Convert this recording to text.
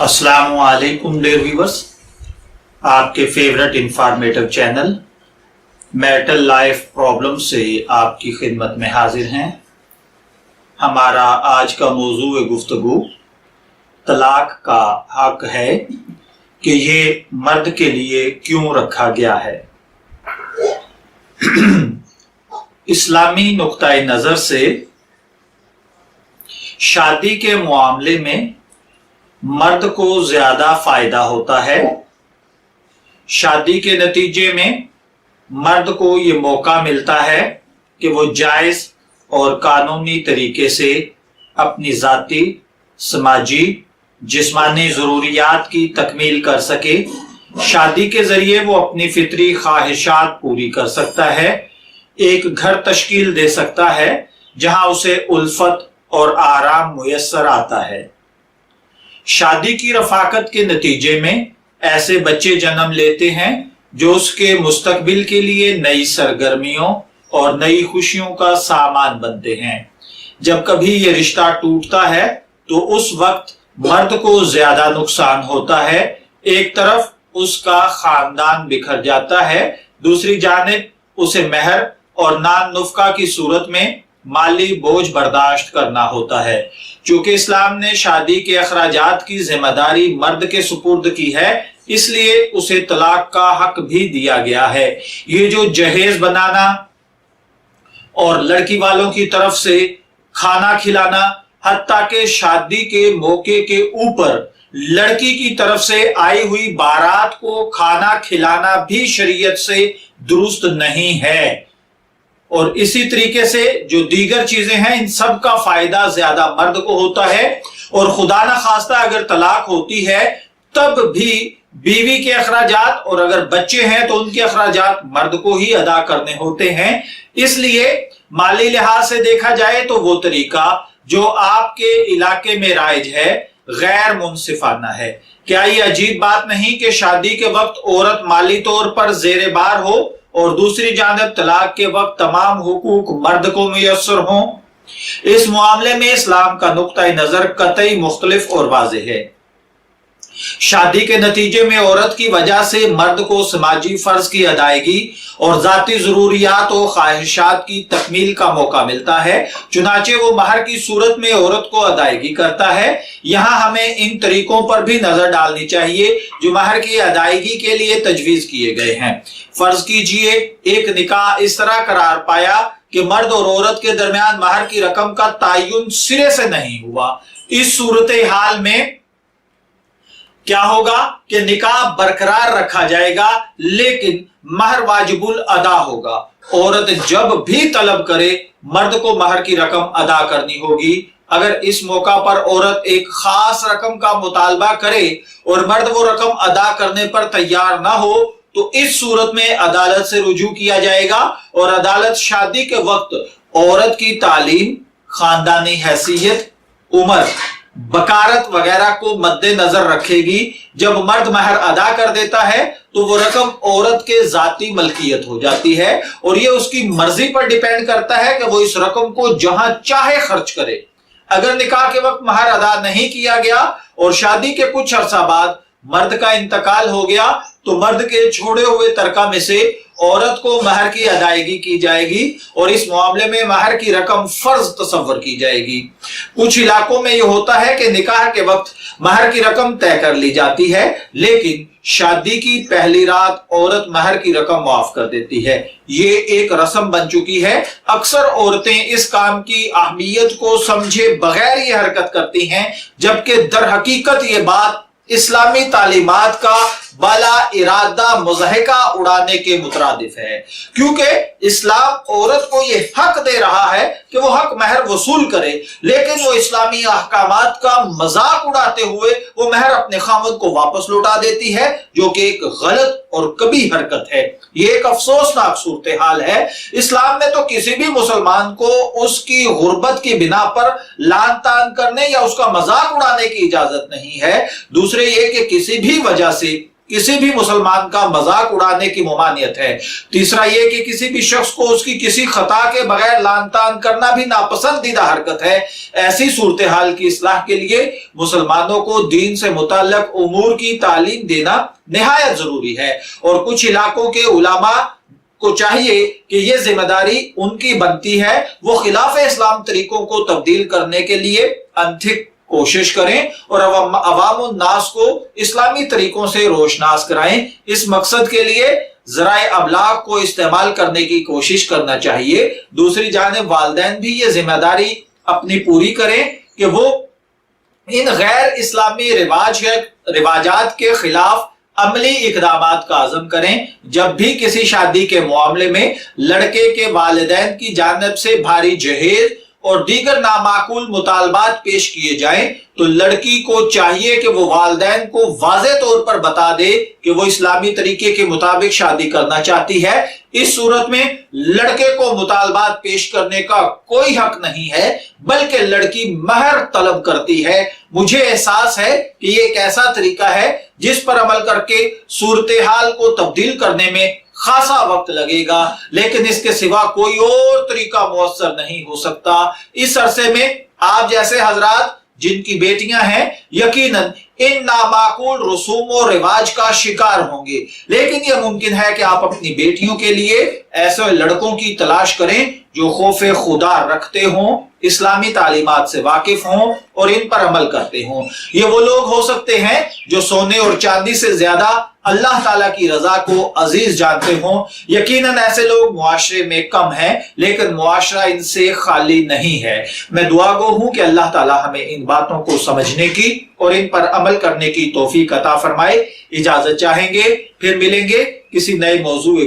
अस्सलाम वालेकुम dear viewers, आपके favourite informative channel marital life problem से आपकी खिदमत में हाजिर हैं। हमारा आज का मौजू गुफ्तगू तलाक का हक है कि ये मर्द के लिए क्यों रखा गया है। इस्लामी नुक्ताए नज़र से शादी के मामले में मर्द को ज्यादा फायदा होता है। शादी के नतीजे में मर्द को ये मौका मिलता है कि वो जायज और कानूनी तरीके से अपनी जाती, समाजी, जिस्मानी ज़रूरियात की तकमील कर सके। शादी के जरिए वो अपनी फितरी ख्वाहिशात पूरी कर सकता है, एक घर तश्कील दे सकता है जहां उसे उल्फत और आराम मुयस्सर आता है। शादी की रफाकत के नतीजे में ऐसे बच्चे जन्म लेते हैं जो उसके मुस्तकबिल के लिए नई सरगर्मियों और नई खुशियों का सामान बनते हैं। जब कभी ये रिश्ता टूटता है तो उस वक्त मर्द को ज्यादा नुकसान होता है। एक तरफ उसका खानदान बिखर जाता है, दूसरी जानिब उसे महर और नान नुफ्का की सूरत में माली बोझ बर्दाश्त करना होता है। चूंकि इस्लाम ने शादी के अखराजात की जिम्मेदारी मर्द के सुपुर्द की है, इसलिए उसे तलाक का हक भी दिया गया है। ये जो जहेज बनाना और लड़की वालों की तरफ से खाना खिलाना, हत्ता के शादी के मौके के ऊपर लड़की की तरफ से आई हुई बारात को खाना खिलाना भी शरीयत से दुरुस्त नहीं है। और इसी तरीके से जो दीगर चीजें हैं, इन सब का फायदा ज्यादा मर्द को होता है। और खुदा ना खास्ता अगर तलाक होती है तब भी बीवी के अखराजात और अगर बच्चे हैं तो उनके अखराजात मर्द को ही अदा करने होते हैं। इसलिए माली लिहाज से देखा जाए तो वो तरीका जो आपके इलाके में राइज है गैर मुनसिफाना है। क्या ये अजीब बात नहीं कि शादी के वक्त औरत माली तौर पर जेर बार हो और दूसरी जानब तलाक के वक्त तमाम हुकूक मर्द को मुयस्सर हों। इस मामले में इस्लाम का नुक्ता नजर कतई मुख्तलिफ और वाज़ेह है। शादी के नतीजे में औरत की वजह से मर्द को समाजी फर्ज की अदायगी और जाती जरूरियात और ख्वाहिशात की तकमील का मौका मिलता है। चुनाचे वो महर की सूरत में औरत को अदायगी करता है। यहाँ हमें इन तरीकों पर भी नजर डालनी चाहिए जो महर की अदायगी के लिए तजवीज किए गए हैं। फर्ज कीजिए एक निकाह इस तरह करार पाया कि मर्द और औरत के दरमियान महर की रकम का तायुन सिरे से नहीं हुआ। इस सूरत हाल में क्या होगा कि निकाह बरकरार रखा जाएगा लेकिन महर वाजिबुल अदा होगा। औरत जब भी तलब करे मर्द को महर की रकम अदा करनी होगी। अगर इस मौका पर औरत एक खास रकम का मुतालबा करे और मर्द वो रकम अदा करने पर तैयार ना हो तो इस सूरत में अदालत से रुजू किया जाएगा और अदालत शादी के वक्त औरत की तालीम, खानदानी हैसियत, उम्र, बकारत वगैरह को मद्देनजर रखेगी। जब मर्द महर अदा कर देता है तो वो रकम औरत के जाती मलकियत हो जाती है और ये उसकी मर्जी पर डिपेंड करता है कि वो इस रकम को जहां चाहे खर्च करे। अगर निकाह के वक्त महर अदा नहीं किया गया और शादी के कुछ अरसा बाद मर्द का इंतकाल हो गया तो मर्द के छोड़े हुए तरका में से औरत को महर की अदायगी की जाएगी और इस मामले में महर की रकम फर्ज तस्वर की जाएगी। कुछ इलाकों में यह होता है कि निकाह के वक्त महर की रकम तय कर ली जाती है लेकिन शादी की पहली रात औरत महर की रकम माफ कर देती है। ये एक रस्म बन चुकी है। अक्सर औरतें इस काम की अहमियत को समझे बगैर ये हरकत करती हैं, जबकि दर हकीकत ये बात इस्लामी तालीमात का बाला इरादा मुज़ाहिका उड़ाने के मुतरादिफ है। क्योंकि इस्लाम औरत को यह हक दे रहा है कि वो हक महर वसूल करे, लेकिन वो इस्लामी अहकामात का मजाक उड़ाते हुए वो महर अपने खामद को वापस लौटा देती है, जो कि एक गलत और कभी हरकत है। ये एक अफसोसनाक सूरत हाल है। इस्लाम में तो किसी भी मुसलमान को उसकी गुर्बत की बिना पर लान तान करने या उसका मजाक उड़ाने की इजाजत नहीं है। दूसरे ये कि किसी भी वजह से किसी भी मुसलमान का मजाक उड़ाने की ममानियत है। तीसरा ये कि किसी भी शख्स को उसकी किसी खता के बगैर लान तान करना भी नापसंदीदा हरकत है। ऐसी सूरत हाल की इस्लाह के लिए मुसलमानों को दीन से मुताल्लिक उमूर की तालीम देना निहायत जरूरी है और कुछ इलाकों के उलामा को चाहिए कि ये जिम्मेदारी उनकी बनती है, वो खिलाफ इस्लाम तरीकों को तब्दील करने के लिए अनथिक कोशिश करें और अवाम नास को इस्लामी तरीकों से रोशनास कराएं। इस मकसद के लिए ज़राए अबलाग को इस्तेमाल करने की कोशिश करना चाहिए। दूसरी जानिब वालिदैन भी ये जिम्मेदारी अपनी पूरी करें कि वो इन गैर इस्लामी रिवाजात के खिलाफ अमली इकदामात का आज़म करें। जब भी किसी शादी के मामले में लड़के के वालिदैन की जानिब से भारी जहेज और दीगर नामाकूल मुतालबात पेश किए जाएं तो लड़की को चाहिए कि वो वालिदैन को वाज़े तौर पर बता दे कि वो इस्लामी तरीके के मुताबिक शादी करना चाहती है। इस सूरत में लड़के को मुतालबात पेश करने का कोई हक नहीं है, बल्कि लड़की महर तलब करती है। मुझे एहसास है कि ये एक ऐसा तरीका है जिस पर अमल करके सूरत हाल को तब्दील करने में खासा वक्त लगेगा, लेकिन इसके सिवा कोई और तरीका मुयस्सर नहीं हो सकता। इस अरसे में आप जैसे हजरात जिनकी बेटियां हैं यकीनन इन नामाकूल रसूम और रिवाज का शिकार होंगे, लेकिन यह मुमकिन है कि आप अपनी बेटियों के लिए ऐसे लड़कों की तलाश करें जो खौफे खुदा रखते हों, इस्लामी तालीमात से वाकिफ हों और इन पर अमल करते हों। ये वो लोग हो सकते हैं जो सोने और चांदी से ज्यादा अल्लाह ताला की रजा को अजीज जानते हों। यकीनन ऐसे लोग मुआशरे में कम हैं, लेकिन मुआशरा इनसे खाली नहीं है। मैं दुआ गो हूं कि अल्लाह ताला हमें इन बातों को समझने की और इन पर अमल करने की तौफीक अता फरमाए। इजाजत चाहेंगे, फिर मिलेंगे किसी नए मौजू